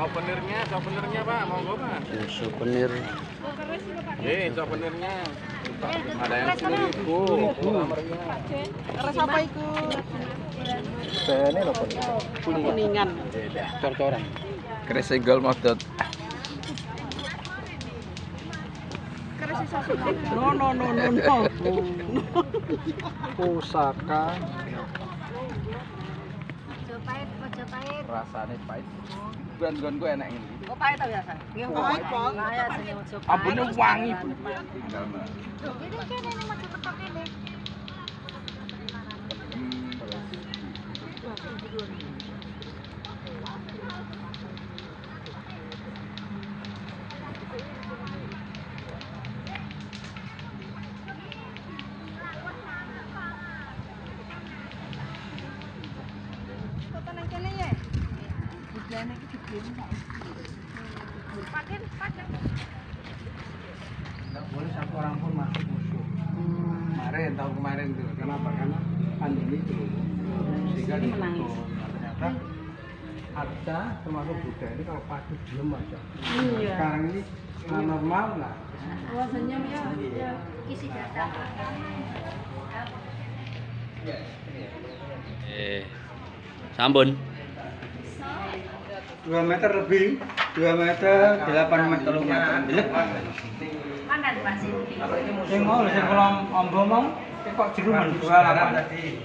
Souvenirnya Pak, monggo Pak. Souvenir. Souvenirnya. Ada yang 10.000. Terus apa iku? Ini lho Kuningan. Cor-coran. Keris single modot. No. Pusaka. Majapahit. Rasane pahit. Gon gue enak ini. Oh, pahit ta biasa? Nggih pahit, Bang. Nah, ya sing Majapahit. Ambune wangi. Ini kene ning Mojokerto kene. Foto nang kene ya. Budane iki dikirim kok. Pakai. Nggak boleh satu orang pun masuk musuh. Tahun kemarin tuh. Kenapa? Karena pandemi itu. Sehingga ditutup. Ternyata ada termasuk Buddha ini kalau pagi diem aja. Iya. Sekarang ini normal lah. Oh, senyum ya. Isi data. Sampun. 2 meter lebih, 2 meter, 8 meter, 3 meter. Mana Mas ini? Sing mau, sing kula ombo mau, kok jeruman 28 tadi.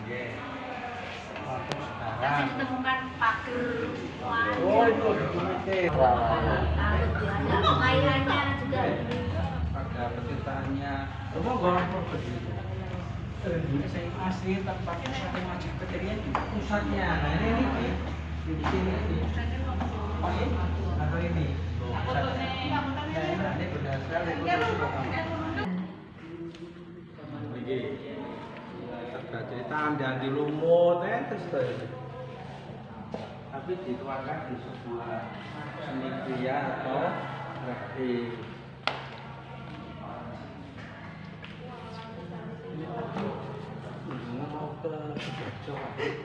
Nggih. Saya ditemukan pagar. Oh, itu duitnya. Ada mainannya juga. Ada pecintaannya. Coba gorong begitu. Ini saya asli tempat pusatnya Masjid Peterian di pusatnya. Nah ini di sini ini. Oh ini atau ini? Nah ini berdasar ada cerita dan di lumut terus tapi dituangkan di sebuah seni kriya atau grafik.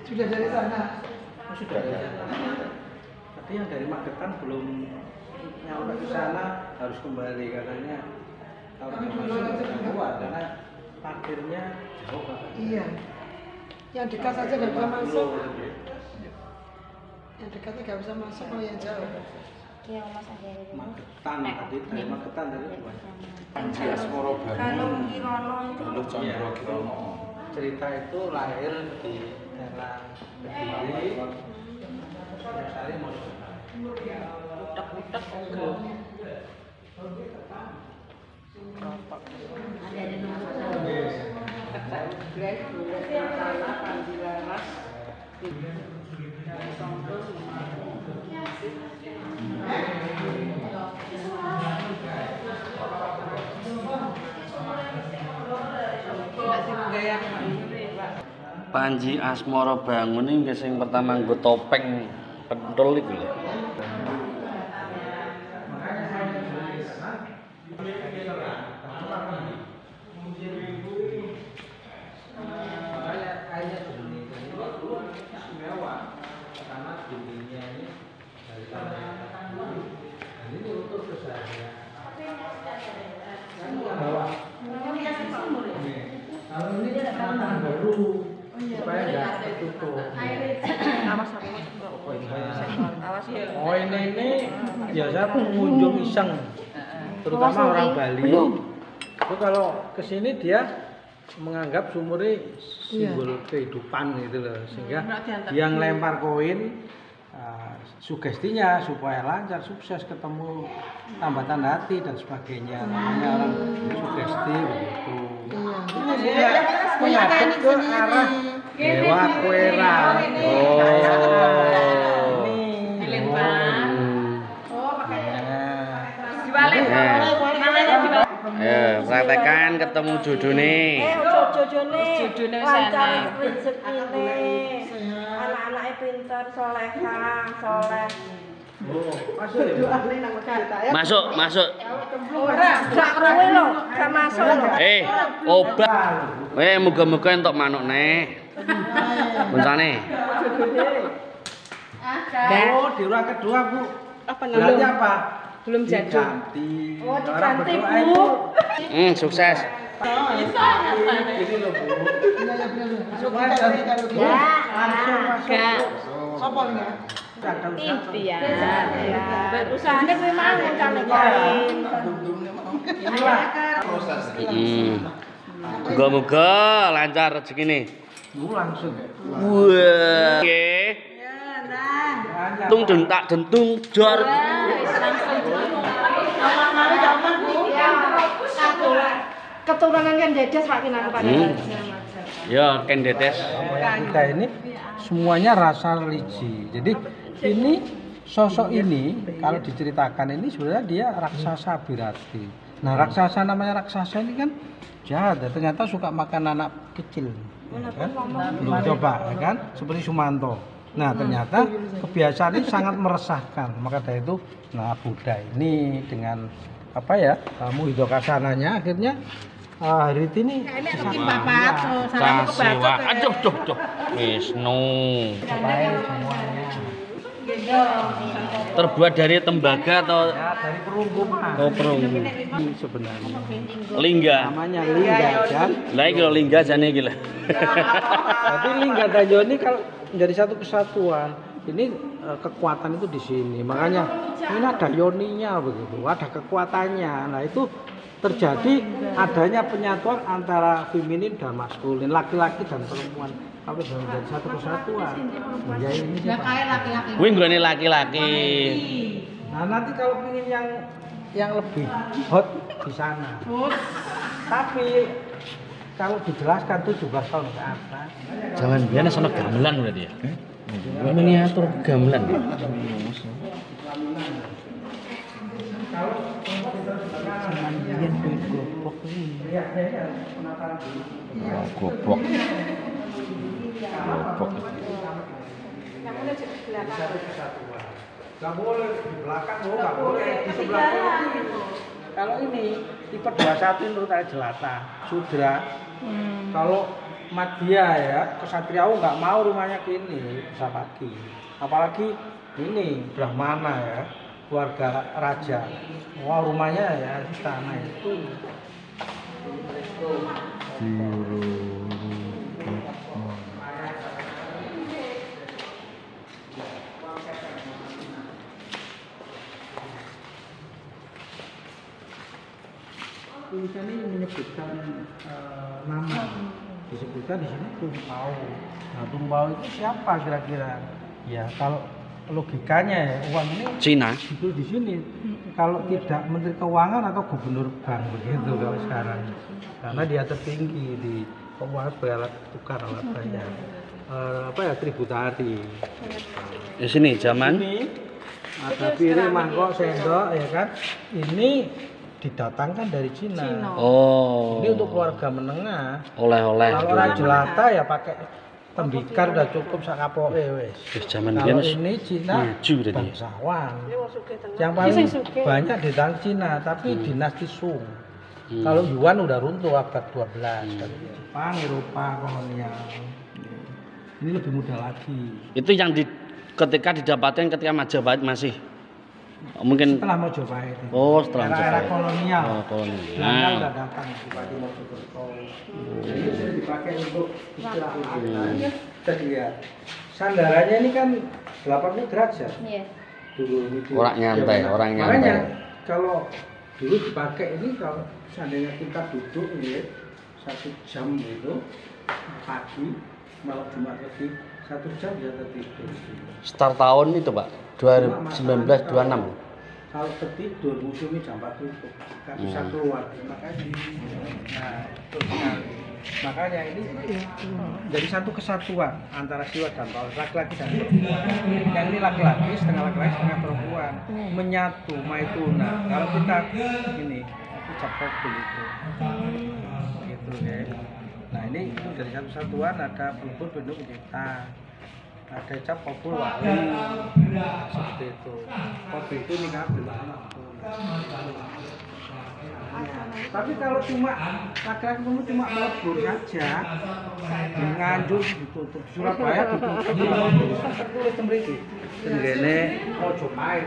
Sudah dari sana. Oh, sudah dari sana. Tapi yang dari Magetan belum nyampe ke sana, harus kembali katanya. Kalau masuk tidak kuat karena parkirnya jauh katanya. Iya. Yang dekat saja nggak bisa masuk. Yang dekatnya nggak bisa masuk, kalau yang jauh. Iya, Mas ada. Magetan tadi dari Magetan tadi. Panji Asmoro Kalau Bangun, Kirono itu Galuh Condro Kirono. Cerita itu lahir di daerah Kediri, Sari mau utek-utek ke ada di Panji Asmoro Bangun ini sing pertama nggo topeng pentul iku lho. supaya nggak tertutup. Oh ini biasa pengunjung iseng, terutama orang Bali. Itu kalau kesini dia menganggap sumur ini simbol kehidupan gitu loh, sehingga dia ngelempar koin. Sugestinya supaya lancar, sukses, ketemu tambatan hati dan sebagainya. Namanya orang sugesti begitu. Ini menghadap ke arah Dewa Kuera. Ini dibalik. Ayo, praktekan ketemu jodone. Judune lancar rezekine. Anak-anake pinter, solehah, soleh. Masuk. Ora, gak kowe lho, gak masuk lho. Obat. Muga-muga entuk manuk nek. Bencane. Oh, di ruang kedua, Bu. Apa Berarti apa? Belum jadi. Diganti. Oh, Orang diganti, berdoa Bu. itu Sukses. ini loh, Bu. Semua dari langsung masuk. Sopo enggak? Ada usaha. Ikhtiar. Usahanya kuwi mau kain. Inilah. Moga-moga lancar rezeki nih. Bu langsung. Wah. Oke. Tung dentak dentung jor. Keturunan kan Dedes Pak Kinang Pak. Ya, Ken Dedes. Kita ini semuanya rasa religi. Jadi ini sosok ini kalau diceritakan ini sebenarnya dia raksasa Birati. Nah, raksasa namanya raksasa ini kan jahat. Ternyata suka makan anak kecil. Ya kan? Belum coba, ya kan? Seperti Sumanto. Nah, ternyata kebiasaan ini sangat meresahkan. Maka dari itu, nah Buddha ini dengan apa ya, Muhidakasananya akhirnya hari ini Mungkin papat, salam ke Kasih bapak. aduh duh. Wisnu. baik semuanya. Terbuat dari tembaga atau Ya, dari perunggu mah. perunggu? Ini sebenarnya. Lingga. Namanya lingga kan. Lah iki lho lingga jane iki lho. Jadi lingga dayo ini kalau menjadi satu kesatuan, ini kekuatan itu di sini. Makanya ini ada yoninya begitu, ada kekuatannya. Nah, itu terjadi adanya penyatuan antara feminin dan maskulin, laki-laki dan perempuan. Kalau sudah menjadi satu kesatuan. Ya ini siapa? Kuwi nggone laki-laki. Nah, nanti kalau ingin yang lebih hot di sana. Tapi kalau dijelaskan 17 tahun ke atas. Jangan biyen sono gamelan berarti ya. Miniatur gamelan ya. Goblok. Nggak boleh di belakang, nggak boleh di sebelah kiri. Kalau ini tipe 21 menurut saya jelata, Sudra. Kalau Madya ya, Kesatriawu nggak mau rumahnya kini, bisa pagi. Apalagi ini Brahmana ya, keluarga raja. Wah rumahnya ya istana itu. Tulisan ini menyebutkan nama, disebutkan di sini Tumpau. Nah, Tumpau itu siapa kira-kira? Ya kalau logikanya ya uang ini Cina. itu di sini. Kalau tidak Menteri Keuangan atau Gubernur Bank begitu kalau sekarang. Karena dia tertinggi di keuangan sebagai alat tukar alat bayar. Apa ya tributari. Di sini zaman Ini ada piring, mangkok, sendok ya kan. Ini didatangkan dari Cina. oh. Ini untuk keluarga menengah. Oleh-oleh. Kalau orang jelata ya pakai tembikar udah cukup sakapoke wis. Wis zaman Kalau biyen ini Cina maju berarti. bangsawan. Yang paling banyak di tangan Cina, tapi dinasti Sung. Kalau Yuan udah runtuh abad 12. Jepang, Eropa, kolonial. Ini lebih muda lagi. Itu yang ketika didapatkan ketika Majapahit masih mungkin Setelah Mojopahit. oh setelah Era Majapahit. kolonial. Oh, kolonial. Belanda udah datang Bupati Mojokerto. Jadi itu dipakai untuk istirahat. Kita lihat. Sandarannya ini kan 80 derajat. Iya. Dulu ini Orang nyantai, orang Makanya nyantai. kalau dulu dipakai ini kalau seandainya kita duduk ini 1 jam itu pagi malam Jumat lagi 1 jam bisa tertidur. Start tahun itu Pak 1926. Kalau tertidur musuhnya jam 4 tutup, nggak bisa keluar. Makanya, nah itu sekali. Makanya ini jadi satu kesatuan antara Siwa dan Paus, laki-laki dan perempuan. Yang ini laki-laki, setengah laki-laki, setengah perempuan, menyatu, maituna. Kalau kita ini, itu cap kokul itu, gitu ya. Nah ini itu dari satu kesatuan ada pelebur bentuk pencipta. Ada cap kopul wali seperti itu. Kopi itu nih kan tapi kalau cuma laki-laki cuma melebur saja di Nganjuk ditutup, di Surabaya ditutup, tertulis seperti tenggene Mojopahit.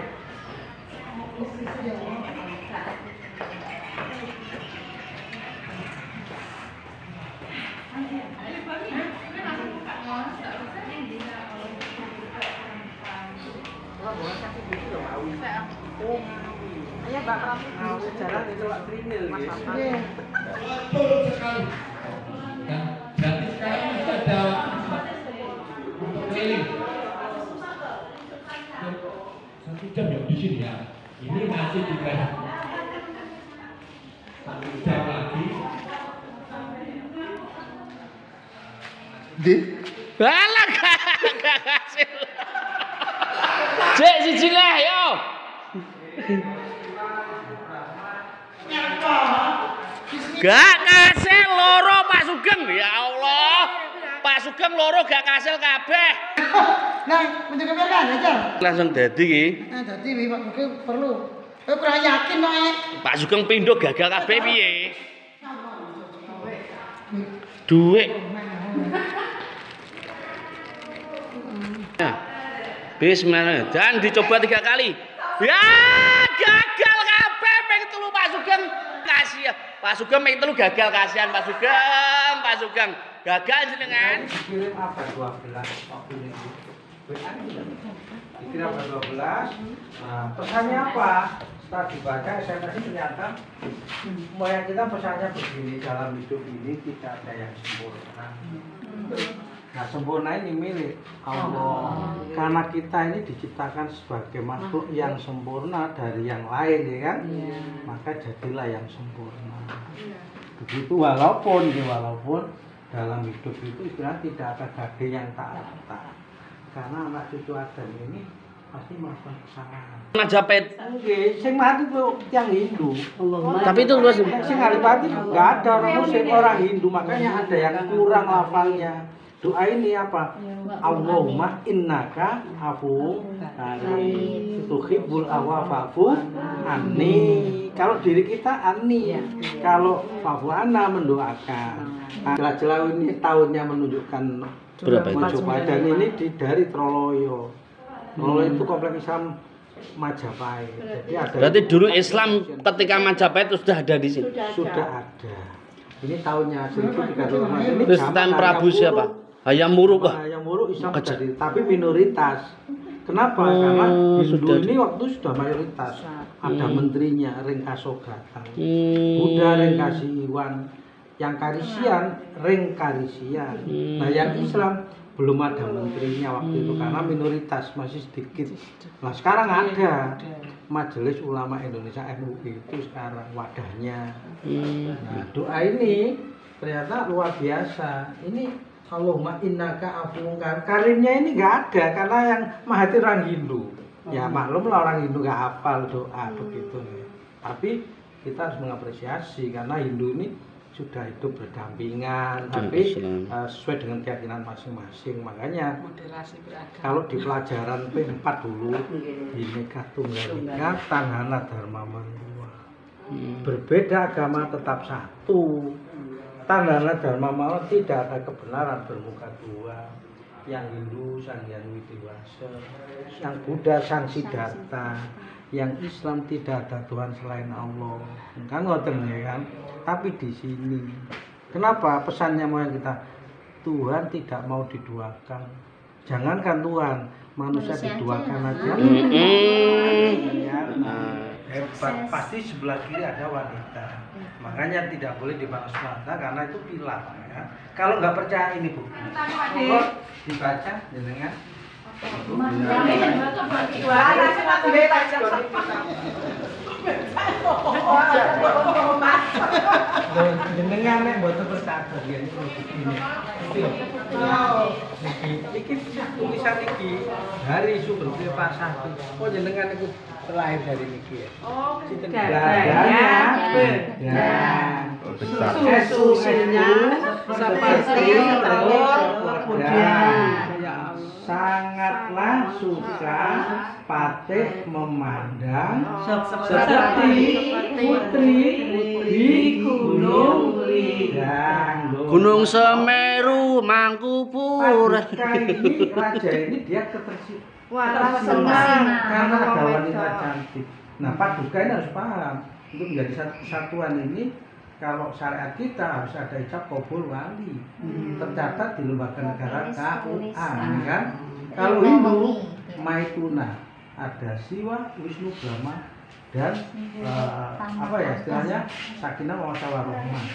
Ayo Mbak Pramu. Mau jalan itu Pak Trinil Mas ya. Apa. Betul sekali. Dan berarti sekarang sudah ada keliling. 1 jam ya di sini ya. Ini masih 3 jam. 1 jam lagi. Balak gak hasil. Cek siji lah yo. Gak kasil loro Pak Sugeng. Ya Allah. Pak Sugeng loro gak kasil kabeh. Nah, menjaga kan aja. Langsung dadi iki. Nah, jadi Pak Sugeng perlu. Kurang yakin noe. Pak Sugeng pindho gagal kabeh piye? Duit. Nah, bismillah dan dicoba 3 kali. Ya, gagal kabeh ping 3 Pak Sugeng. Kasihan. Pak Sugeng ping 3 gagal kasihan Pak Sugeng. Pak Sugeng gagal jenengan. Dikirim apa 12 waktu itu. Dikirim apa 12. Nah, pesannya apa? Setelah dibaca SMS ternyata moyang kita pesannya begini, dalam hidup ini tidak ada yang sempurna. Nah, sempurna ini milik Allah. Karena kita ini diciptakan sebagai makhluk yang sempurna dari yang lain, ya kan? Maka jadilah yang sempurna. Begitu walaupun dalam hidup itu istilahnya tidak ada gading yang tak rata. Karena anak cucu Adam ini pasti melakukan kesalahan. Majapahit. Oke, sing mati tuh yang Hindu. Tapi itu luas. Sing Alipati nggak ada orang Muslim, orang Hindu, makanya ada yang kurang lafalnya. Doa ini apa? Allahumma innaka afuwwun karim tuhibbul afwa fa'fu anni. Kalau diri kita anni, kalau fa'fu anna mendoakan. Jelas-jelas ini tahunnya menunjukkan Berapa itu? Majapahit dan ini dari Troloyo. Troloyo itu kompleks Islam Majapahit. Jadi ada. Berarti dulu Islam ketika Majapahit itu sudah ada di sini. Sudah ada. Ini tahunnya 1300. Ini Terus zaman Tan Prabu Hayam siapa? Wuruk. Hayam Wuruk Pak. Hayam Wuruk Islam Kecil. jadi, tapi minoritas. Kenapa? Oh, Karena Hindu sudah. ini waktu sudah mayoritas. Ada menterinya Rengkasogatan. Hmm. Buddha Rengkasiwan, yang Karisian Rengkarisian. Nah, yang Islam belum ada menterinya waktu itu karena minoritas masih sedikit. Nah, sekarang ada Majelis Ulama Indonesia MUI itu sekarang wadahnya. Nah, doa ini ternyata luar biasa. Ini Allahumma innaka afuwwun karimnya ini nggak ada karena yang mahati orang Hindu. Ya maklum lah orang Hindu nggak hafal doa begitu. Tapi kita harus mengapresiasi karena Hindu ini sudah hidup berdampingan, tapi sesuai dengan keyakinan masing-masing. Makanya kalau di pelajaran P4 dulu, Bhinneka Tunggal Ika Tanhana Dharma Manua. Berbeda agama tetap satu. Tanhana Dharma Manua tidak ada kebenaran bermuka dua. Yang Hindu Sang Hyang Widewasa, yang Buddha Sang Siddhartha, yang Islam tidak ada Tuhan selain Allah. Kan ngoten ya kan? Tapi di sini kenapa pesannya mau kita Tuhan tidak mau diduakan. Jangankan Tuhan, manusia diduakan aja. Ya, hebat. Pasti sebelah kiri ada wanita. Makanya tidak boleh dipandang semata karena itu pilar ya. Kalau nggak percaya ini Bu. Kok dibaca jenengan? Jenengan nek mboten percaya ini. Iki tulisan iki Hari Sugeng Pasaki. Oh jenengan iku terlahir dari niki ya. Oh, susunya seperti telur kemudian ya Allah. sangatlah suka Patih memandang seperti putri di Gunung Lidang. Gunung Semeru, Mangkupura. Paduka ini, raja ini dia Wah, senang. karena ada wanita cantik. Nah, Paduka ini harus paham untuk menjadi kesatuan ini. Kalau syariat kita harus ada ijab kabul wali, tercatat di lembaga negara KUA, kan? Kalau Hindu, Maituna, ada Siwa, Wisnu, Brahma, dan apa ya istilahnya Sakinah Mawaddah Warahmah.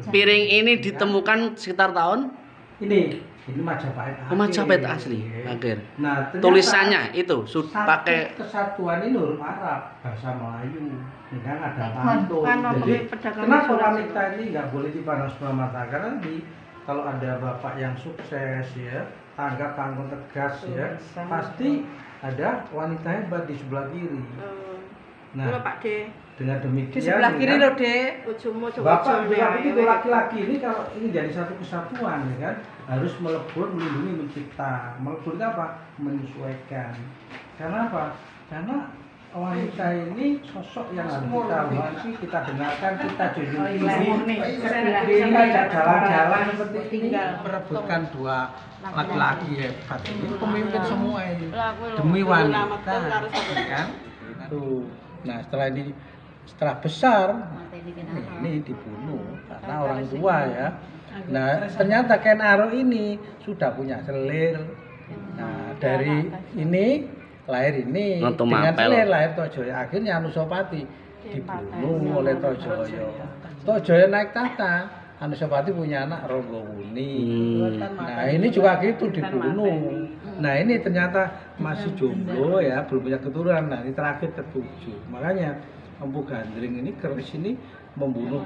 Piring ini ditemukan sekitar tahun Ini Majapahit. Oh, Majapahit asli, akhir. Nah, ternyata Tulisannya itu pakai kesatuan ini huruf Arab, bahasa Melayu. Ini kan ada pantun. Jadi pedagang kenapa nasional. wanita ini nggak boleh dipandang sebelah mata? Karena kalau ada bapak yang sukses ya, tanggap tanggung tegas ya, pasti ada wanita hebat di sebelah kiri. Nah, Pak De. dengan demikian Di sebelah kiri kan, loh, De. Ujungmu coba Bapak ujungnya. itu laki-laki ini kalau ini jadi satu kesatuan ya kan harus melebur, melindungi, mencipta. Melebur itu apa? Menyesuaikan. Karena apa? Karena wanita ini sosok yang harus kita hormati, kita dengarkan, kita junjung tinggi. Ini ajak jalan-jalan seperti ini merebutkan dua laki-laki hebat ini pemimpin semua ini demi wanita, kan? Tuh. Nah setelah besar ini dibunuh karena orang tua ya. Nah ternyata Ken Arok ini sudah punya selir. Nah dari ini lahir ini Nonton dengan mapel. selir lahir Tojoyo. Akhirnya Anusapati dibunuh oleh Tojoyo. Tojoyo naik tahta. Anusapati punya anak Ronggowuni. Nah ini juga gitu dibunuh. Nah ini ternyata masih jomblo ya, belum punya keturunan. Nah ini terakhir ketujuh. Makanya Empu Gandring ini keris ini membunuh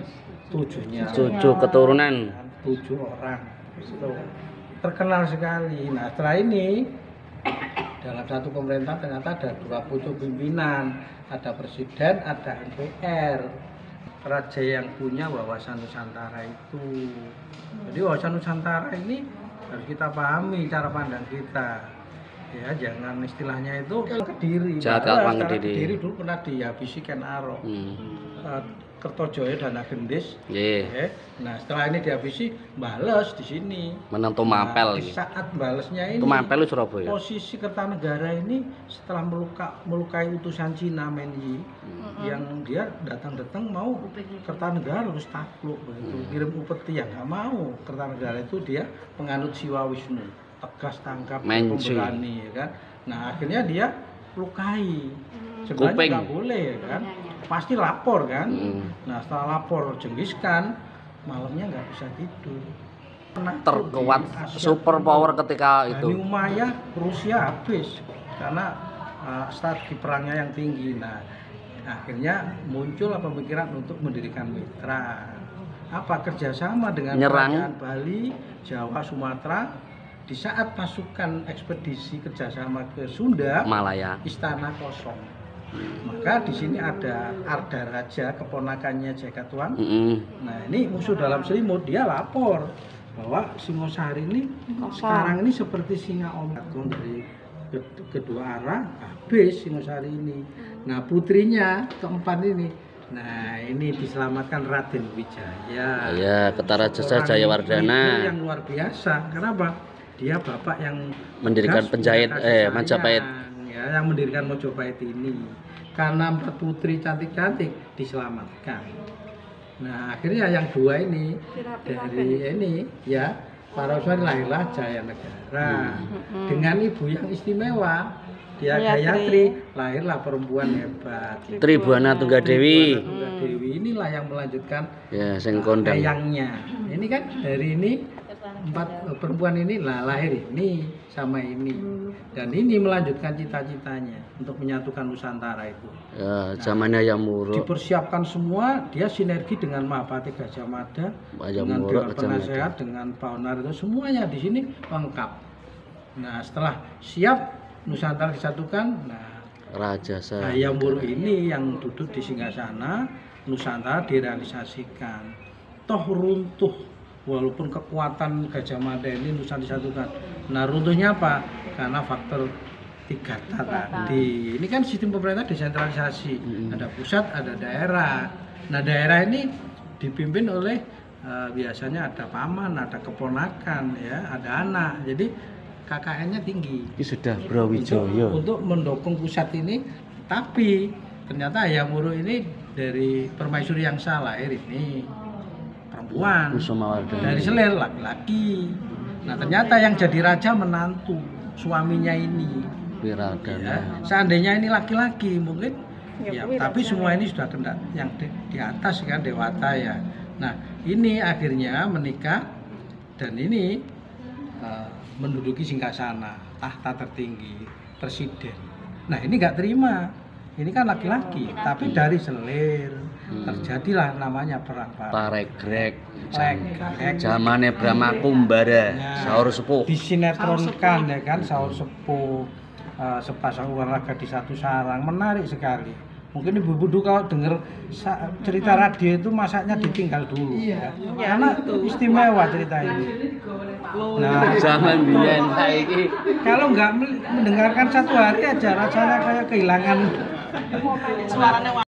tujuhnya. 7 keturunan. 7 orang. Itu terkenal sekali. Nah setelah ini dalam satu pemerintah ternyata ada 2 pucuk pimpinan, ada presiden, ada MPR. Raja yang punya wawasan Nusantara itu. Jadi wawasan Nusantara ini harus kita pahami cara pandang kita. Ya jangan istilahnya itu Kediri. Jahat Karena Kediri. Kediri dulu pernah dihabisi Ken Arok. Kertojoyo dan Gendis. Nggih. Nah setelah ini dihabisi, bales di sini. Menentu mapel Di iki. saat balesnya ini. Itu mapel Surabaya. Posisi Kertanegara ini setelah melukai utusan Cina Menyi, yang dia datang mau Kertanegara harus takluk begitu, kirim upeti yang nggak mau. Kertanegara itu dia penganut Siwa Wisnu, tegas tangkap, Menci. pemberani, ya kan. Nah akhirnya dia lukai. Kuping. Sebenarnya nggak boleh ya kan, pasti lapor kan. Nah setelah lapor Jenghis-Khan, malamnya nggak bisa tidur. Terkuat Asia super power ketika Bani itu. Umayyah Rusia habis karena strategi perangnya yang tinggi. Nah, akhirnya muncul pemikiran untuk mendirikan mitra. Apa kerjasama dengan Nyerang. kerajaan Bali, Jawa, Sumatera. Di saat pasukan ekspedisi kerjasama ke Sunda, Malaya. istana kosong. Maka di sini ada Arda Raja, keponakannya Jakatwang. Nah ini musuh dalam selimut, dia lapor bahwa Singosari ini sekarang ini seperti singa ombak dari kedua arah, habis Singosari ini. Nah putrinya keempat ini, nah ini diselamatkan Raden Wijaya. Ya, Kertajasa Seorang Jayawardana. ibu yang luar biasa. Kenapa? Dia bapak yang Mendirikan tegas, penjahit, punya kasih Majapahit. sayang, ya, yang mendirikan Majapahit ini. Karena 4 putri cantik-cantik diselamatkan. Nah akhirnya yang 2 ini dari ini ya para uswari lahirlah Jayanegara dengan ibu yang istimewa. Dia Gayatri, lahirlah perempuan hebat. Tribuana Tunggadewi. Tunggadewi inilah yang melanjutkan Ya, sing kondang. eyangnya. Ini kan dari ini 4 perempuan ini lahir ini sama ini. Dan ini melanjutkan cita-citanya untuk menyatukan Nusantara itu. Ya, zamannya yang muruk. Dipersiapkan semua, dia sinergi dengan Mahapati Gajah Mada, dengan Muruk, Dewan Gajah Mada. Penasehat, dengan Paunar itu semuanya di sini lengkap. Nah setelah siap Nusantara disatukan, nah Rajasa. Hayam Wuruk ini yang duduk di singgasana Nusantara direalisasikan. Toh runtuh walaupun kekuatan Gajah Mada ini Nusa disatukan. Nah runtuhnya apa? Karena faktor 3T tadi. Ini kan sistem pemerintah desentralisasi, ada pusat, ada daerah. Nah daerah ini dipimpin oleh biasanya ada paman, ada keponakan, ya, ada anak. Jadi KKN-nya tinggi. Ini sudah Brawijaya. Untuk mendukung pusat ini, tapi ternyata Hayam Wuruk ini dari permaisuri yang salah lahir ini perempuan, Kusumawardhani. dari Selir laki-laki. Nah ternyata yang jadi raja menantu suaminya ini. Wiradana. Ya, seandainya ini laki-laki mungkin ya, tapi semua ini sudah kena yang di atas kan dewata ya. Nah ini akhirnya menikah dan ini menduduki singgasana tahta tertinggi presiden. Nah ini nggak terima. Ini kan laki-laki, tapi dari Selir terjadilah namanya perang Paregreg. Paregreg. Zamane Brahma Kumbara, sahur sepuh. Disinetronkan ya kan, sahur sepuh, sepasang olahraga di satu sarang, menarik sekali. Mungkin ibu-ibu kalau dengar cerita radio itu masaknya ditinggal dulu ya. Karena istimewa cerita ini. Nah, Zaman biyen saiki kalau nggak mendengarkan satu hari aja rasanya kayak kehilangan Suaranya